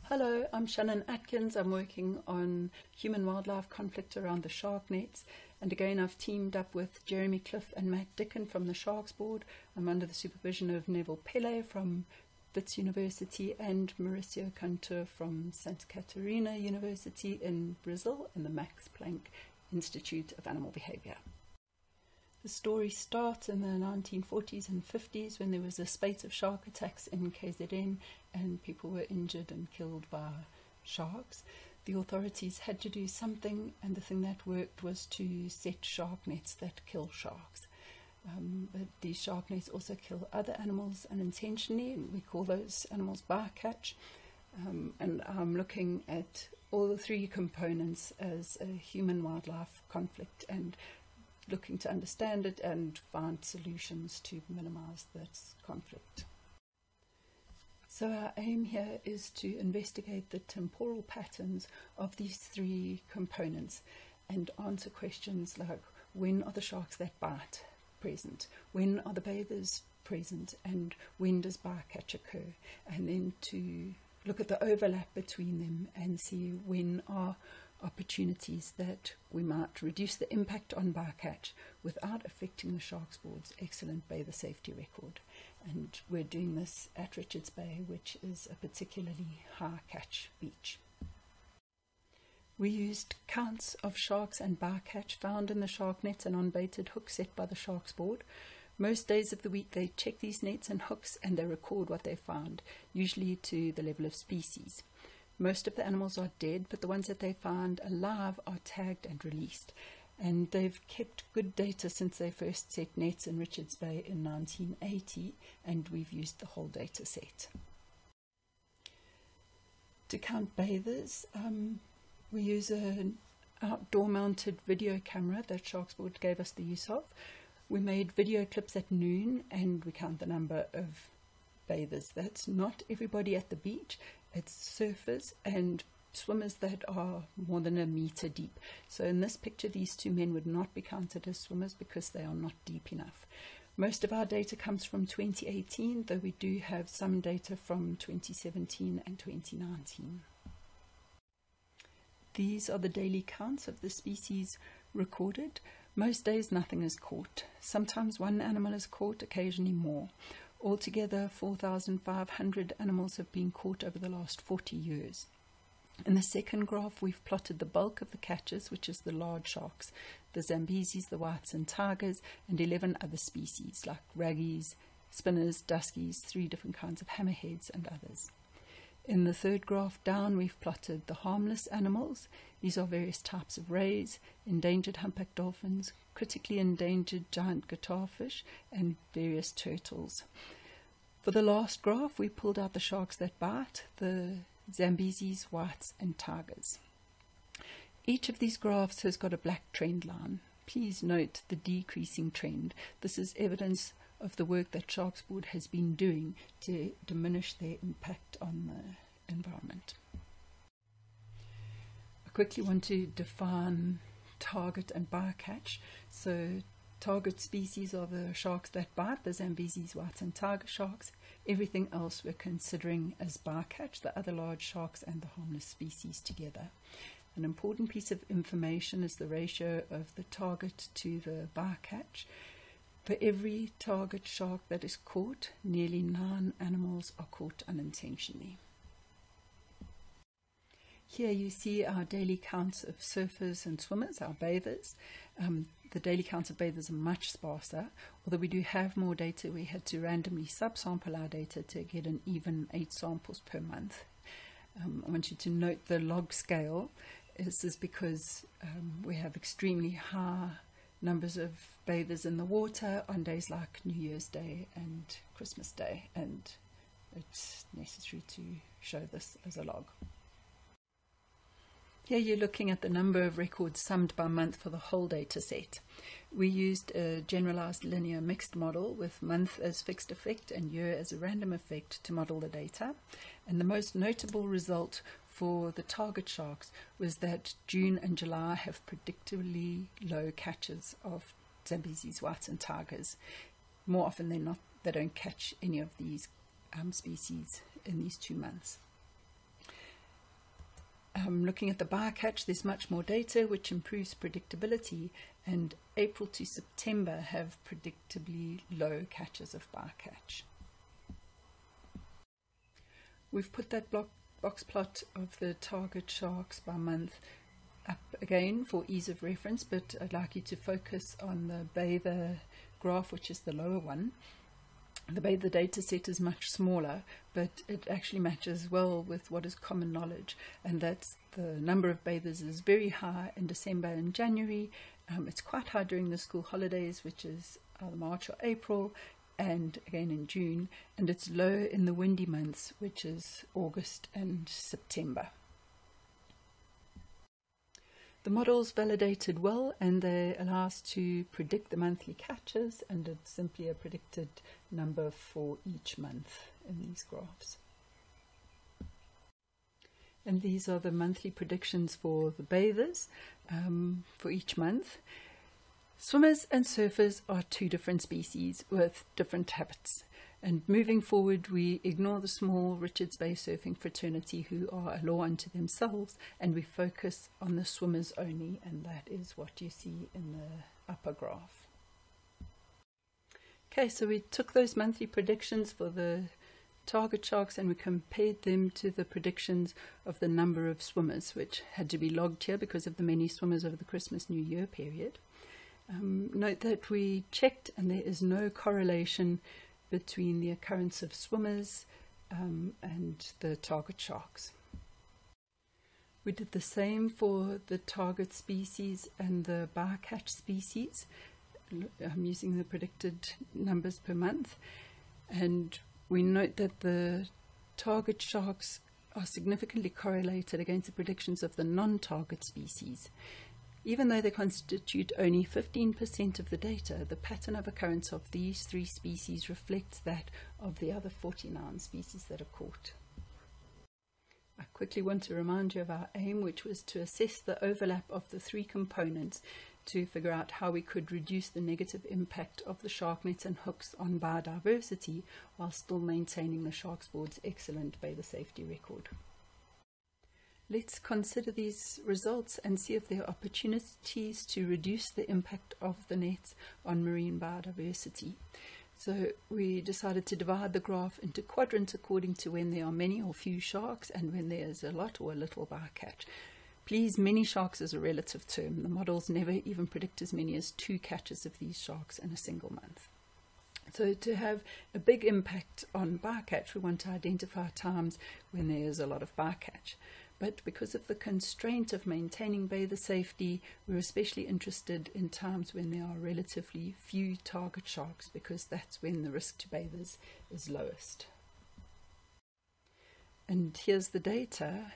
Hello, I'm Shannan Atkins. I'm working on human-wildlife conflict around the shark nets. And again, I've teamed up with Jeremy Cliff and Matt Dicken from the Sharks Board. I'm under the supervision of Neville Pele from Wits University and Mauricio Cantor from Santa Catarina University in Brazil and the Max Planck Institute of Animal Behavior. The story starts in the 1940s and 50s when there was a spate of shark attacks in KZN and people were injured and killed by sharks. The authorities had to do something, and the thing that worked was to set shark nets that kill sharks. But these shark nets also kill other animals unintentionally, and we call those animals bycatch. And I'm looking at all the three components as a human-wildlife conflict and looking to understand it and find solutions to minimize this conflict. So our aim here is to investigate the temporal patterns of these three components and answer questions like, when are the sharks that bite present? When are the bathers present? And when does bycatch occur? And then to look at the overlap between them and see when are opportunities that we might reduce the impact on bycatch without affecting the Sharks Board's excellent bather safety record. And we're doing this at Richards Bay, which is a particularly high catch beach. We used counts of sharks and bycatch found in the shark nets and on baited hooks set by the Sharks Board. Most days of the week they check these nets and hooks and they record what they found, usually to the level of species. Most of the animals are dead, but the ones that they find alive are tagged and released. And they've kept good data since they first set nets in Richards Bay in 1980, and we've used the whole data set. To count bathers, we use an outdoor mounted video camera that Sharks Board gave us the use of. We made video clips at noon and we count the number of bathers. That's not everybody at the beach. It's surfers and swimmers that are more than a meter deep. So in this picture, these two men would not be counted as swimmers because they are not deep enough. Most of our data comes from 2018, though we do have some data from 2017 and 2019. These are the daily counts of the species recorded. Most days nothing is caught. Sometimes one animal is caught, occasionally more. Altogether, 4,500 animals have been caught over the last 40 years. In the second graph, we've plotted the bulk of the catches, which is the large sharks, the Zambesis, the whites and tigers, and 11 other species like raggies, spinners, duskies, 3 different kinds of hammerheads, and others. In the third graph down, we've plotted the harmless animals. These are various types of rays, endangered humpback dolphins, critically endangered giant guitarfish, and various turtles. For the last graph, we pulled out the sharks that bite, the Zambesis, whites, and tigers. Each of these graphs has got a black trend line. Please note the decreasing trend. This is evidence of the work that Sharks Board has been doing to diminish their impact on the environment. I quickly want to define target and bycatch. So target species are the sharks that bite, the Zambesis, whites and tiger sharks. Everything else we're considering as bycatch, the other large sharks and the harmless species together. An important piece of information is the ratio of the target to the bycatch. For every target shark that is caught, nearly 9 animals are caught unintentionally. Here you see our daily counts of surfers and swimmers, our bathers. The daily counts of bathers are much sparser. Although we do have more data, we had to randomly subsample our data to get an even 8 samples per month. I want you to note the log scale. This is because we have extremely high numbers of bathers in the water on days like New Year's Day and Christmas Day, and it's necessary to show this as a log. Here you're looking at the number of records summed by month for the whole data set. We used a generalized linear mixed model with month as fixed effect and year as a random effect to model the data. And the most notable result for the target sharks was that June and July have predictably low catches of Zambesis, whites and tigers. More often than not, they don't catch any of these species in these 2 months. Looking at the bycatch, there's much more data which improves predictability, and April to September have predictably low catches of bycatch. We've put that box plot of the target sharks by month up again for ease of reference, but I'd like you to focus on the bather graph, which is the lower one. The bather data set is much smaller, but it actually matches well with what is common knowledge, and that's the number of bathers is very high in December and January. It's quite high during the school holidays, which is March or April, and again in June, and it's low in the windy months, which is August and September. The models validated well, and they allow us to predict the monthly catches, and it's simply a predicted number for each month in these graphs. And these are the monthly predictions for the bathers for each month. Swimmers and surfers are two different species with different habits. And moving forward, we ignore the small Richards Bay surfing fraternity who are a law unto themselves, and we focus on the swimmers only, and that is what you see in the upper graph. Okay, so we took those monthly predictions for the target sharks and we compared them to the predictions of the number of swimmers, which had to be logged here because of the many swimmers over the Christmas New Year period. Note that we checked and there is no correlation between the occurrence of swimmers and the target sharks. We did the same for the target species and the bycatch species. I'm using the predicted numbers per month, and we note that the target sharks are significantly correlated against the predictions of the non-target species. Even though they constitute only 15% of the data, the pattern of occurrence of these three species reflects that of the other 49 species that are caught. I quickly want to remind you of our aim, which was to assess the overlap of the three components to figure out how we could reduce the negative impact of the shark nets and hooks on biodiversity while still maintaining the Sharks Board's excellent bather safety record. Let's consider these results and see if there are opportunities to reduce the impact of the nets on marine biodiversity. So we decided to divide the graph into quadrants according to when there are many or few sharks and when there is a lot or a little bycatch. Please, many sharks is a relative term. The models never even predict as many as 2 catches of these sharks in a single month. So to have a big impact on bycatch, we want to identify times when there is a lot of bycatch. But because of the constraint of maintaining bather safety, we're especially interested in times when there are relatively few target sharks, because that's when the risk to bathers is lowest. And here's the data.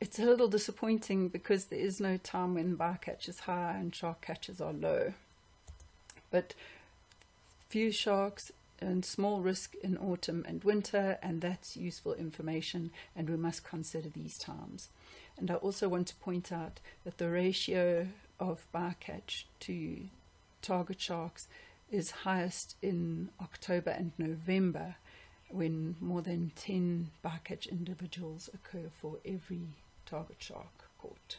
It's a little disappointing because there is no time when bycatch is high and shark catches are low. But few sharks and small risk in autumn and winter, and that's useful information, and we must consider these times. And I also want to point out that the ratio of bycatch to target sharks is highest in October and November, when more than 10 bycatch individuals occur for every target shark caught.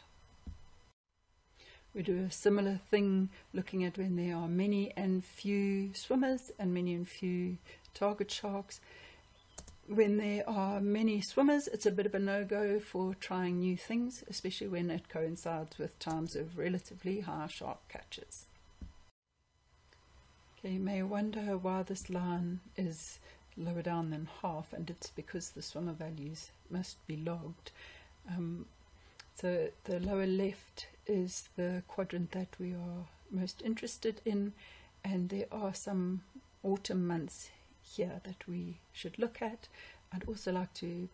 We do a similar thing looking at when there are many and few swimmers and many and few target sharks. When there are many swimmers, it's a bit of a no-go for trying new things, especially when it coincides with times of relatively high shark catches. Okay, you may wonder why this line is lower down than half, and it's because the swimmer values must be logged. So the lower left is the quadrant that we are most interested in, and there are some autumn months here that we should look at. I'd also like to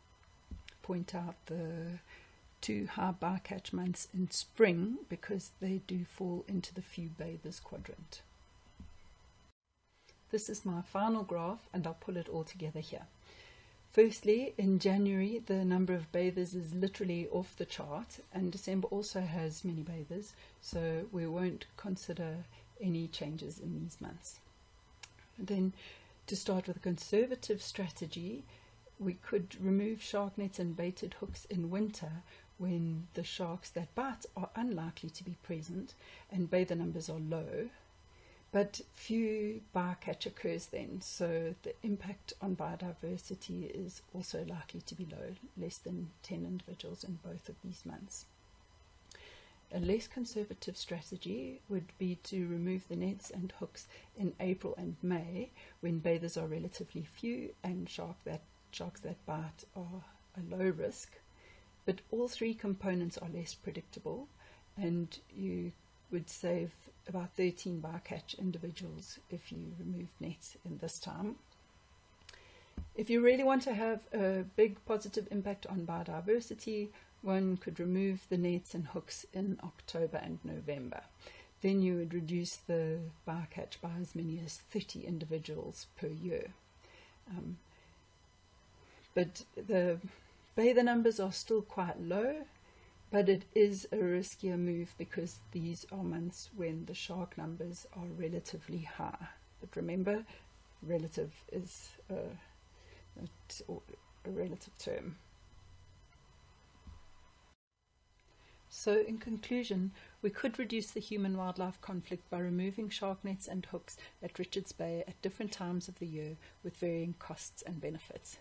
point out the 2 high bycatch months in spring, because they do fall into the few bathers quadrant. This is my final graph, and I'll pull it all together here. Firstly, in January, the number of bathers is literally off the chart, and December also has many bathers, so we won't consider any changes in these months. And then, to start with a conservative strategy, we could remove shark nets and baited hooks in winter, when the sharks that bite are unlikely to be present and bather numbers are low, but few bycatch occurs then, so the impact on biodiversity is also likely to be low, less than 10 individuals in both of these months. A less conservative strategy would be to remove the nets and hooks in April and May, when bathers are relatively few and sharks that bite are a low risk. But all three components are less predictable, and you would save about 13 bycatch individuals if you remove nets in this time. If you really want to have a big positive impact on biodiversity, one could remove the nets and hooks in October and November. Then you would reduce the bycatch by as many as 30 individuals per year. But the bather numbers are still quite low, but it is a riskier move because these are months when the shark numbers are relatively high. But remember, relative is a relative term. So in conclusion, we could reduce the human-wildlife conflict by removing shark nets and hooks at Richards Bay at different times of the year with varying costs and benefits.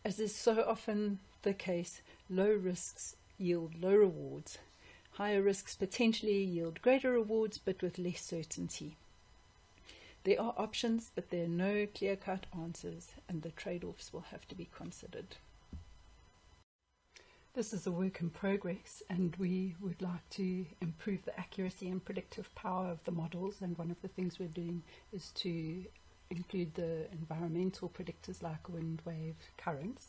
As is so often the case, low risks yield low rewards. Higher risks potentially yield greater rewards, but with less certainty. There are options, but there are no clear-cut answers, and the trade-offs will have to be considered. This is a work in progress, and we would like to improve the accuracy and predictive power of the models, and one of the things we're doing is to include the environmental predictors like wind, wave, currents.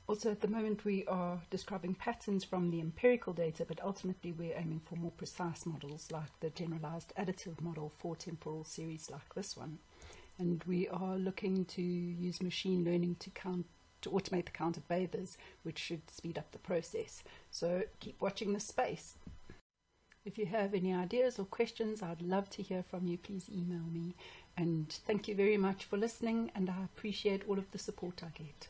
Also at the moment we are describing patterns from the empirical data, but ultimately we're aiming for more precise models like the generalized additive model for temporal series like this one. And we are looking to use machine learning to automate the count of bathers, which should speed up the process. So keep watching this space. If you have any ideas or questions, I'd love to hear from you. Please email me. And thank you very much for listening, and I appreciate all of the support I get.